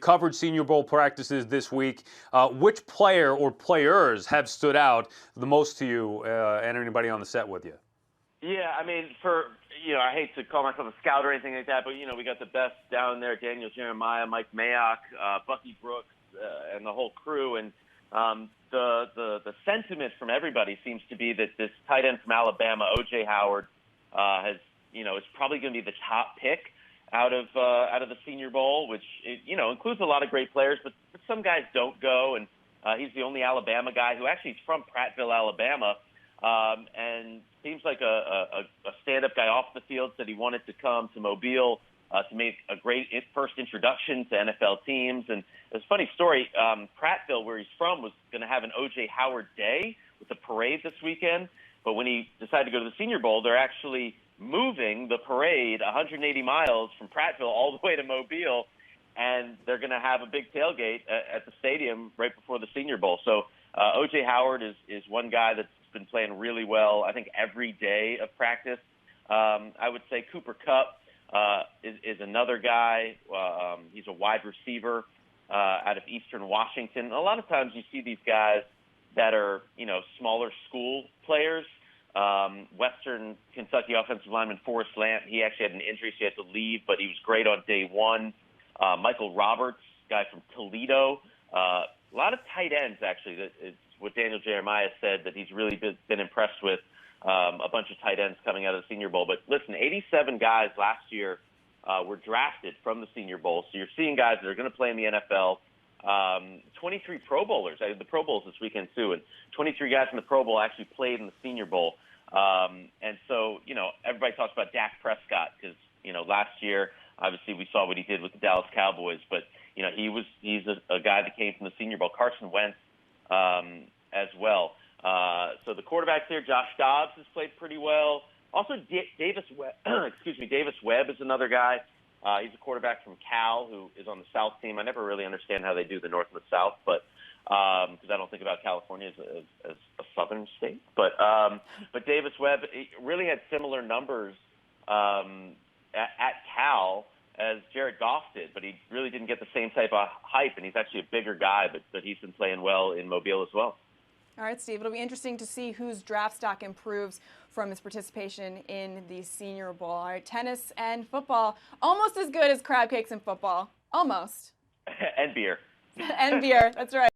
covered Senior Bowl practices this week. Which player or players have stood out the most to you and anybody on the set with you? Yeah, I mean, I hate to call myself a scout or anything like that, but, we got the best down there, Daniel Jeremiah, Mike Mayock, Bucky Brooks, and the whole crew. And the sentiment from everybody seems to be that this tight end from Alabama, O.J. Howard, is probably going to be the top pick out of the Senior Bowl, which, includes a lot of great players, but some guys don't go. And he's the only Alabama guy who actually is from Prattville, Alabama. And seems like a stand-up guy off the field. Said he wanted to come to Mobile to make a great first introduction to NFL teams. And it's a funny story. Prattville, where he's from, was going to have an O.J. Howard Day with a parade this weekend. But when he decided to go to the Senior Bowl, they're actually moving the parade 180 miles from Prattville all the way to Mobile. And they're going to have a big tailgate at the stadium right before the Senior Bowl. So O.J. Howard is one guy that's been playing really well, I think, every day of practice. I would say Cooper Kupp is another guy. He's a wide receiver out of Eastern Washington. A lot of times you see these guys that are, smaller school players. Western Kentucky offensive lineman Forrest Lamp, he actually had an injury, so he had to leave, but he was great on day one. Michael Roberts, guy from Toledo. A lot of tight ends, actually. It's what Daniel Jeremiah said, that he's really been impressed with a bunch of tight ends coming out of the Senior Bowl. But listen, 87 guys last year were drafted from the Senior Bowl. So you're seeing guys that are going to play in the NFL. 23 Pro Bowlers. The Pro Bowl's this weekend, too. And 23 guys in the Pro Bowl actually played in the Senior Bowl. And so, everybody talks about Dak Prescott because, last year, obviously, we saw what he did with the Dallas Cowboys. But, he's a guy that came from the Senior Bowl. Carson Wentz as well. So the quarterbacks here, Josh Dobbs has played pretty well. Also, Davis Webb is another guy. He's a quarterback from Cal who is on the South team. I never really understand how they do the North and the South, but because I don't think about California as a southern state. But Davis Webb really had similar numbers at Cal as Jared Goff did, but he really didn't get the same type of hype, and he's actually a bigger guy, but he's been playing well in Mobile as well. All right, Steve, it'll be interesting to see whose draft stock improves from his participation in the Senior Bowl. All right, tennis and football, almost as good as crab cakes and football. Almost. And beer. And beer, that's right.